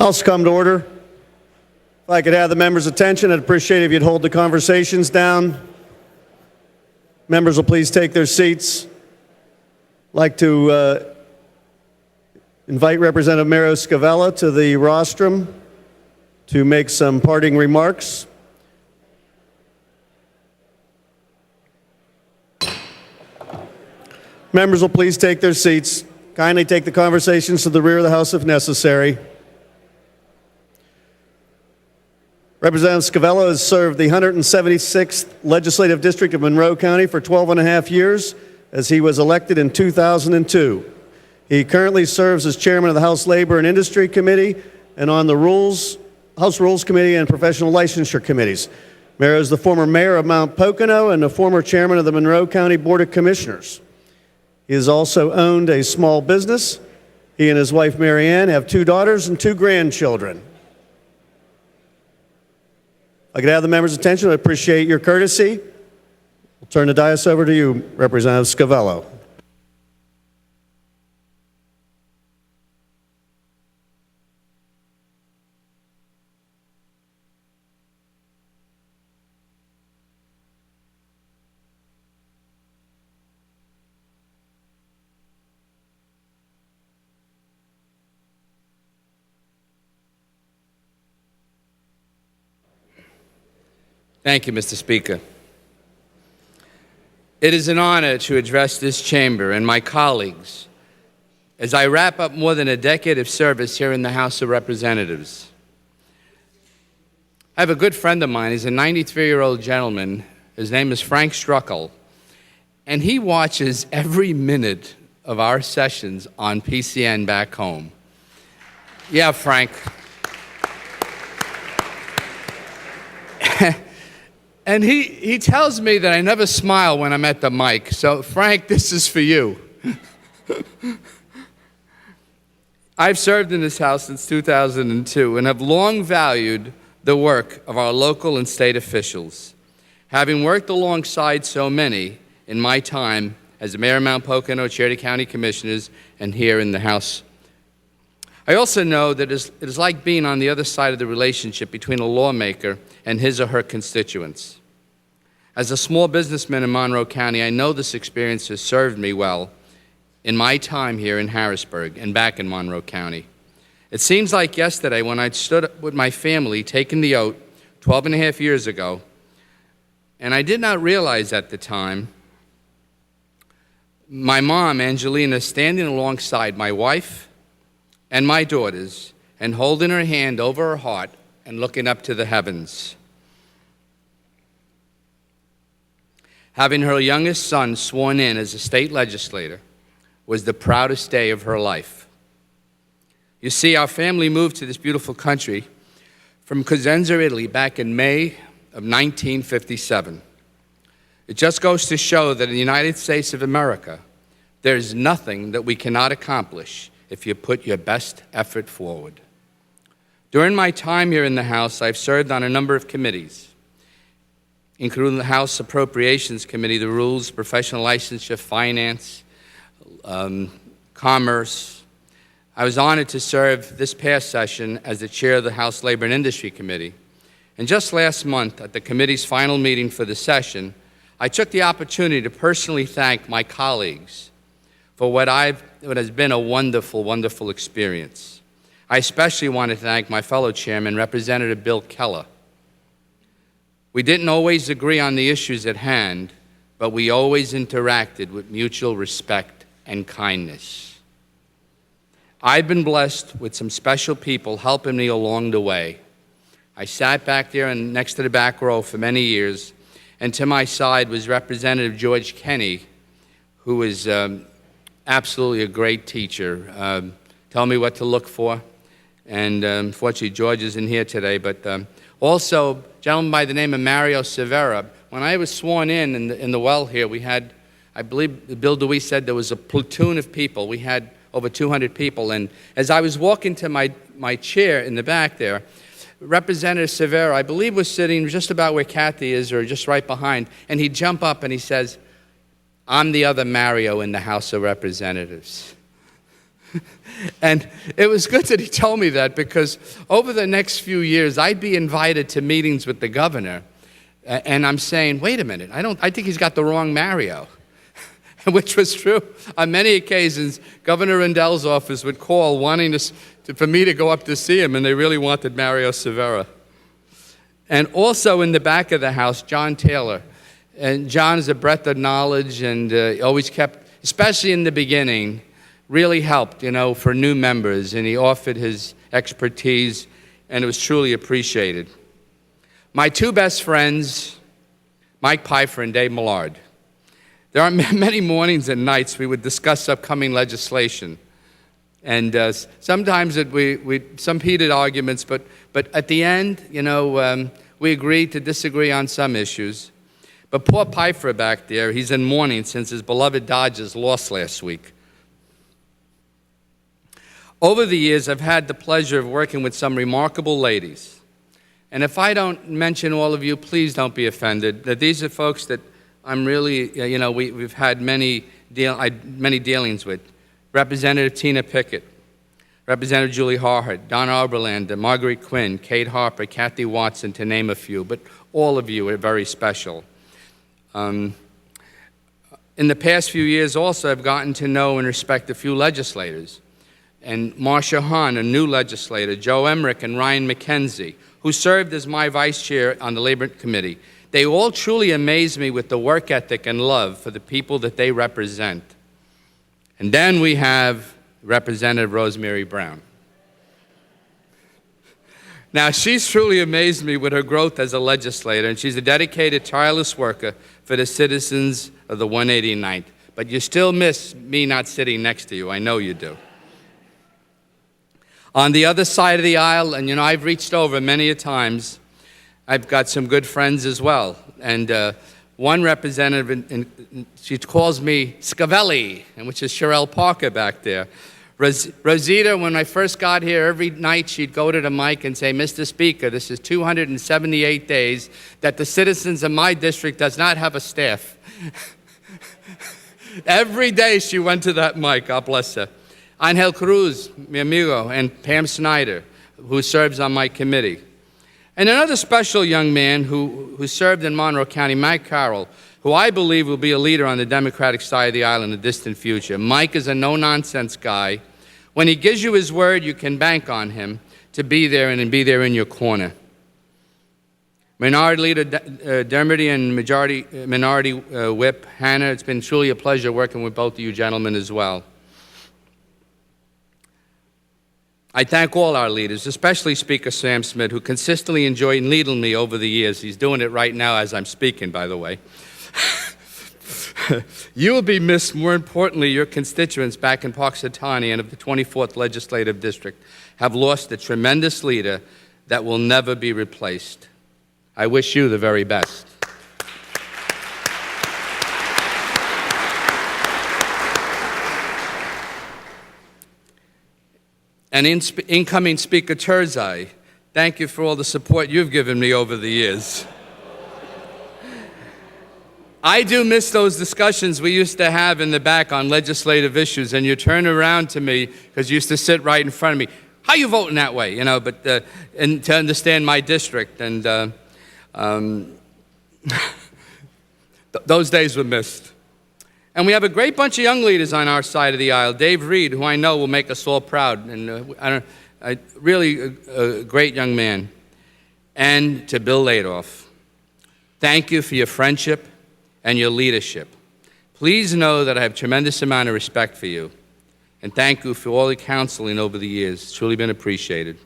House come to order. If I could have the members' attention, I'd appreciate it if you'd hold the conversations down. Members will please take their seats. I'd like to invite Representative Mario Scavello to the rostrum to make some parting remarks. Members will please take their seats. Kindly take the conversations to the rear of the House if necessary. Representative Scavello has served the 176th Legislative District of Monroe County for 12 and a half years as he was elected in 2002. He currently serves as chairman of the House Labor and Industry Committee and on the House Rules Committee and Professional Licensure Committees. Mario is the former mayor of Mount Pocono and the former chairman of the Monroe County Board of Commissioners. He has also owned a small business. He and his wife, Mary Ann, have 2 daughters and 2 grandchildren. If I could have the members' attention, I appreciate your courtesy. We'll turn the dais over to you, Representative Scavello. Thank you, Mr. Speaker. It is an honor to address this chamber and my colleagues as I wrap up more than a decade of service here in the House of Representatives. I have a good friend of mine. He's a 93-year-old gentleman. His name is Frank Struckel, and he watches every minute of our sessions on PCN back home. Yeah, Frank. And he tells me that I never smile when I'm at the mic. So, Frank, this is for you. I've served in this House since 2002 and have long valued the work of our local and state officials, having worked alongside so many in my time as the mayor of Mount Pocono, chair of the county commissioners, and here in the House. I also know that it is like being on the other side of the relationship between a lawmaker and his or her constituents. As a small businessman in Monroe County, I know this experience has served me well in my time here in Harrisburg and back in Monroe County. It seems like yesterday when I stood up with my family taking the oath 12 and a half years ago, and I did not realize at the time my mom, Angelina, standing alongside my wife and my daughters and holding her hand over her heart and looking up to the heavens. Having her youngest son sworn in as a state legislator was the proudest day of her life. You see, our family moved to this beautiful country from Cosenza, Italy, back in May of 1957. It just goes to show that in the United States of America, there is nothing that we cannot accomplish if you put your best effort forward. During my time here in the House, I've served on a number of committees, including the House Appropriations Committee, the Rules, Professional Licensure, Finance, Commerce. I was honored to serve this past session as the chair of the House Labor and Industry Committee. And just last month, at the committee's final meeting for the session, I took the opportunity to personally thank my colleagues for what has been a wonderful, wonderful experience. I especially want to thank my fellow chairman, Representative Bill Keller. We didn't always agree on the issues at hand, but we always interacted with mutual respect and kindness. I've been blessed with some special people helping me along the way. I sat back there and next to the back row for many years, and to my side was Representative George Kenney, who was absolutely a great teacher. Tell me what to look for. And unfortunately, George isn't here today, but also a gentleman by the name of Mario Severa. When I was sworn in the well here, we had, I believe Bill Dewey said there was a platoon of people. We had over 200 people. And as I was walking to my chair in the back there, Representative Severa, I believe, was sitting just about where Kathy is, or just right behind, and he'd jump up and he says, "I'm the other Mario in the House of Representatives." And it was good that he told me that, because over the next few years, I'd be invited to meetings with the governor, and I'm saying, wait a minute, I think he's got the wrong Mario, which was true. On many occasions, Governor Rendell's office would call wanting for me to go up to see him, and they really wanted Mario Severa. And also in the back of the house, John Taylor. And John is a breadth of knowledge, and always kept, especially in the beginning, really helped, for new members, and he offered his expertise, and it was truly appreciated. My two best friends, Mike Pfeiffer and Dave Millard. There are many mornings and nights we would discuss upcoming legislation, and sometimes some heated arguments, but at the end, we agreed to disagree on some issues. But poor Pfeiffer back there, he's in mourning since his beloved Dodgers lost last week. Over the years, I've had the pleasure of working with some remarkable ladies. And if I don't mention all of you, please don't be offended. These are folks that I'm really, we've had many dealings with. Representative Tina Pickett, Representative Julie Harhart, Don Oberlander, Marguerite Quinn, Kate Harper, Kathy Watson, to name a few. But all of you are very special. In the past few years also, I've gotten to know and respect a few legislators. And Marcia Hahn, a new legislator, Joe Emmerich and Ryan McKenzie, who served as my vice chair on the Labor Committee. They all truly amaze me with the work ethic and love for the people that they represent. And then we have Representative Rosemary Brown. Now, she's truly amazed me with her growth as a legislator, and she's a dedicated, tireless worker for the citizens of the 189th. But you still miss me not sitting next to you. I know you do. On the other side of the aisle, and I've reached over many a times, I've got some good friends as well. And one representative, and she calls me Scavello, which is Sherelle Parker back there. Rosita, when I first got here, every night she'd go to the mic and say, Mr. Speaker, this is 278 days that the citizens of my district does not have a staff. Every day she went to that mic, God bless her. Angel Cruz, mi amigo, and Pam Snyder, who serves on my committee. And another special young man who served in Monroe County, Mike Carroll, who I believe will be a leader on the Democratic side of the aisle in the distant future. Mike is a no-nonsense guy. When he gives you his word, you can bank on him to be there and be there in your corner. Minority Leader Dermody and Minority Whip Hannah, it's been truly a pleasure working with both of you gentlemen as well. I thank all our leaders, especially Speaker Sam Smith, who consistently enjoyed leading me over the years. He's doing it right now as I'm speaking, by the way. You will be missed, more importantly, your constituents back in Punxsutawney and of the 24th Legislative District have lost a tremendous leader that will never be replaced. I wish you the very best. And incoming Speaker Terzai, thank you for all the support you've given me over the years. I do miss those discussions we used to have in the back on legislative issues, and you turn around to me, because you used to sit right in front of me. How you voting that way? But and to understand my district, and those days were missed. And we have a great bunch of young leaders on our side of the aisle. Dave Reed, who I know will make us all proud, and really a great young man. And to Bill Ladoff, thank you for your friendship and your leadership. Please know that I have a tremendous amount of respect for you. And thank you for all the counseling over the years. It's truly been appreciated.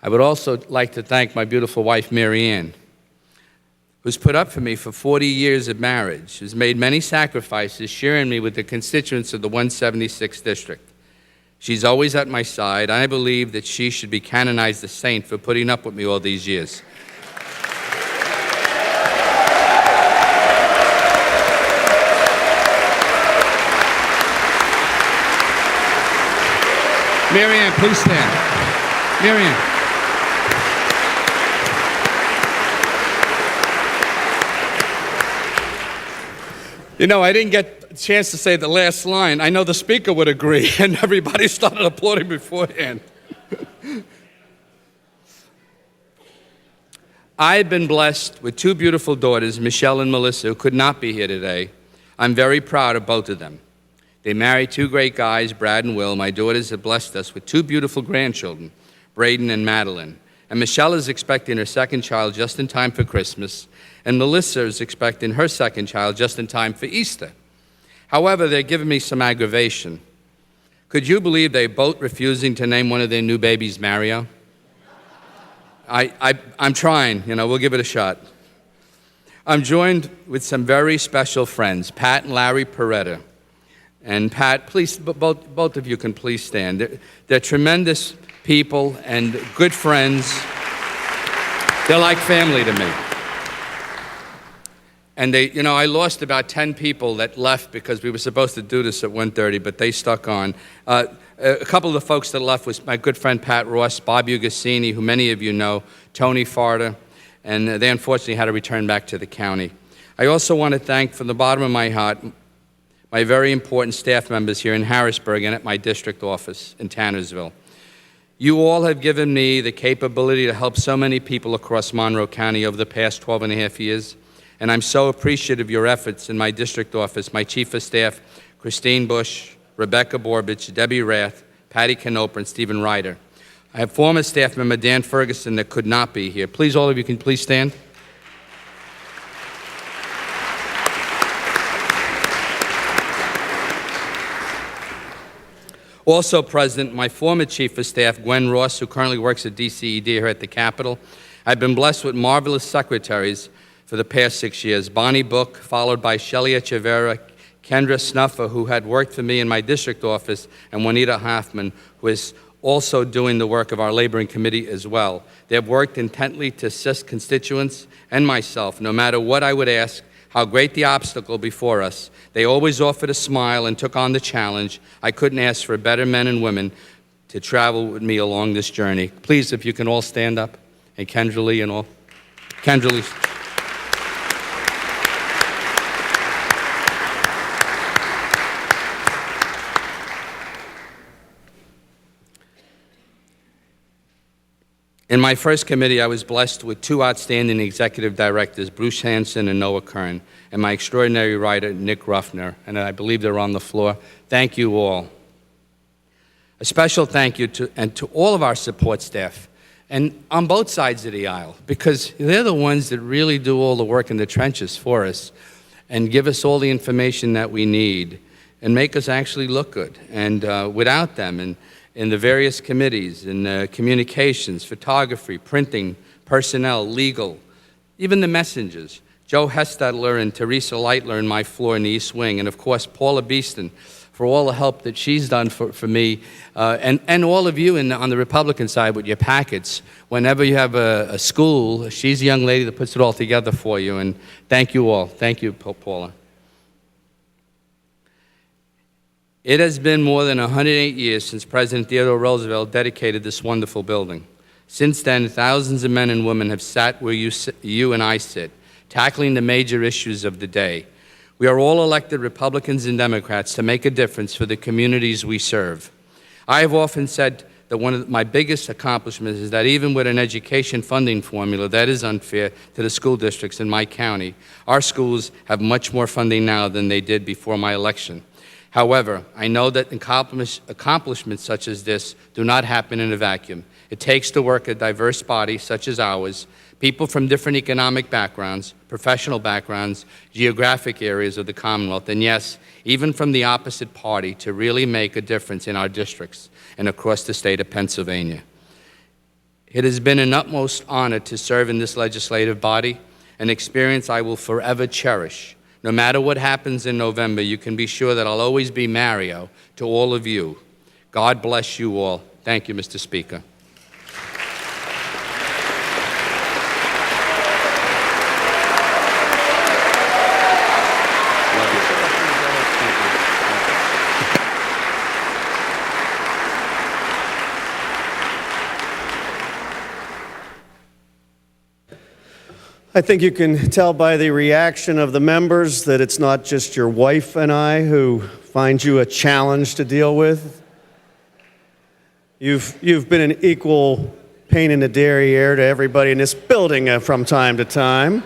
I would also like to thank my beautiful wife, Mary Ann, who's put up for me for 40 years of marriage, who's made many sacrifices, sharing me with the constituents of the 176th District. She's always at my side, and I believe that she should be canonized a saint for putting up with me all these years. Mary Ann, please stand. Mary Ann. I didn't get a chance to say the last line, I know the speaker would agree, and everybody started applauding beforehand. I've been blessed with two beautiful daughters, Michelle and Melissa, who could not be here today. I'm very proud of both of them. They married two great guys, Brad and Will. My daughters have blessed us with two beautiful grandchildren, Braden and Madeline. And Michelle is expecting her second child just in time for Christmas, and Melissa is expecting her second child just in time for Easter. However, they're giving me some aggravation. Could you believe they're both refusing to name one of their new babies Mario? I'm trying, we'll give it a shot. I'm joined with some very special friends, Pat and Larry Peretta. And Pat, please, both of you can please stand. They're tremendous people and good friends. They're like family to me. And I lost about 10 people that left because we were supposed to do this at 1:30, but they stuck on. A couple of the folks that left was my good friend Pat Ross, Bob Ugassini, who many of you know, Tony Farter, and they unfortunately had to return back to the county. I also want to thank, from the bottom of my heart, my very important staff members here in Harrisburg and at my district office in Tannersville. You all have given me the capability to help so many people across Monroe County over the past 12 and a half years, and I'm so appreciative of your efforts in my district office, my chief of staff, Christine Bush, Rebecca Borbich, Debbie Rath, Patty Canoper, and Stephen Ryder. I have former staff member Dan Ferguson that could not be here. Please, all of you can please stand. Also present, my former chief of staff, Gwen Ross, who currently works at DCED here at the Capitol. I've been blessed with marvelous secretaries for the past 6 years. Bonnie Book, followed by Shelley Echeverra, Kendra Snuffer, who had worked for me in my district office, and Juanita Hoffman, who is also doing the work of our laboring committee as well. They have worked intently to assist constituents and myself, no matter what I would ask, how great the obstacle before us. They always offered a smile and took on the challenge. I couldn't ask for better men and women to travel with me along this journey. Please, if you can all stand up, and Kendra Lee and all. Kendra Lee. In my first committee, I was blessed with two outstanding executive directors, Bruce Hanson and Noah Kern, and my extraordinary writer, Nick Ruffner, and I believe they're on the floor. Thank you all. A special thank you to all of our support staff, and on both sides of the aisle, because they're the ones that really do all the work in the trenches for us and give us all the information that we need and make us actually look good. And without them, and in the various committees, in communications, photography, printing, personnel, legal, even the messengers, Joe Hestadler and Teresa Lightler in my floor in the East Wing, and of course Paula Beeston for all the help that she's done for me, and all of you on the Republican side with your packets. Whenever you have a school, she's the young lady that puts it all together for you, and thank you all. Thank you, Paula. It has been more than 108 years since President Theodore Roosevelt dedicated this wonderful building. Since then, thousands of men and women have sat where you and I sit, tackling the major issues of the day. We are all elected Republicans and Democrats to make a difference for the communities we serve. I have often said that one of my biggest accomplishments is that even with an education funding formula that is unfair to the school districts in my county, our schools have much more funding now than they did before my election. However, I know that accomplishments such as this do not happen in a vacuum. It takes the work of a diverse body such as ours, people from different economic backgrounds, professional backgrounds, geographic areas of the Commonwealth, and yes, even from the opposite party to really make a difference in our districts and across the state of Pennsylvania. It has been an utmost honor to serve in this legislative body, an experience I will forever cherish. No matter what happens in November, you can be sure that I'll always be Mario to all of you. God bless you all. Thank you, Mr. Speaker. I think you can tell by the reaction of the members that it's not just your wife and I who find you a challenge to deal with. You've been an equal pain in the derriere to everybody in this building from time to time.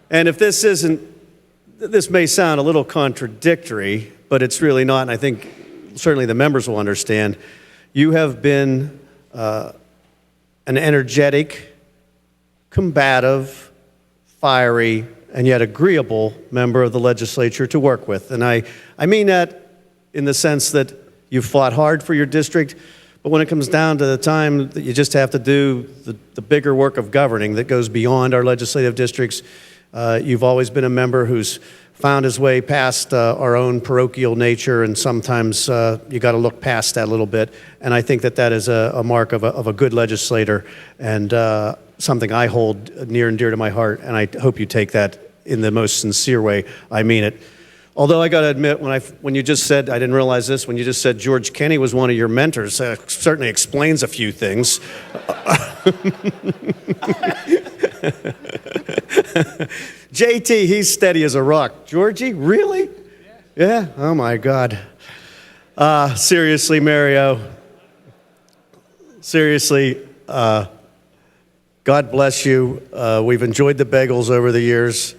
And if this may sound a little contradictory, but it's really not, and I think certainly the members will understand, you have been an energetic, combative, fiery, and yet agreeable member of the legislature to work with. And I mean that in the sense that you've fought hard for your district, but when it comes down to the time that you just have to do the bigger work of governing that goes beyond our legislative districts, you've always been a member who's found his way past our own parochial nature, and sometimes you got to look past that a little bit. And I think that is a mark of a good legislator, and something I hold near and dear to my heart, and I hope you take that in the most sincere way. I mean it. Although I got to admit, when you just said, I didn't realize this, when you just said George Kenney was one of your mentors, certainly explains a few things. JT, he's steady as a rock. Georgie, really? Yeah? Oh my God. Seriously, Mario. Seriously, God bless you. We've enjoyed the bagels over the years,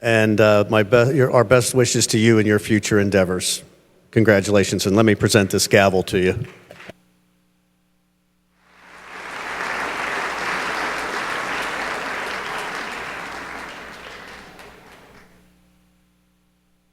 and our best wishes to you in your future endeavors. Congratulations, and let me present this gavel to you.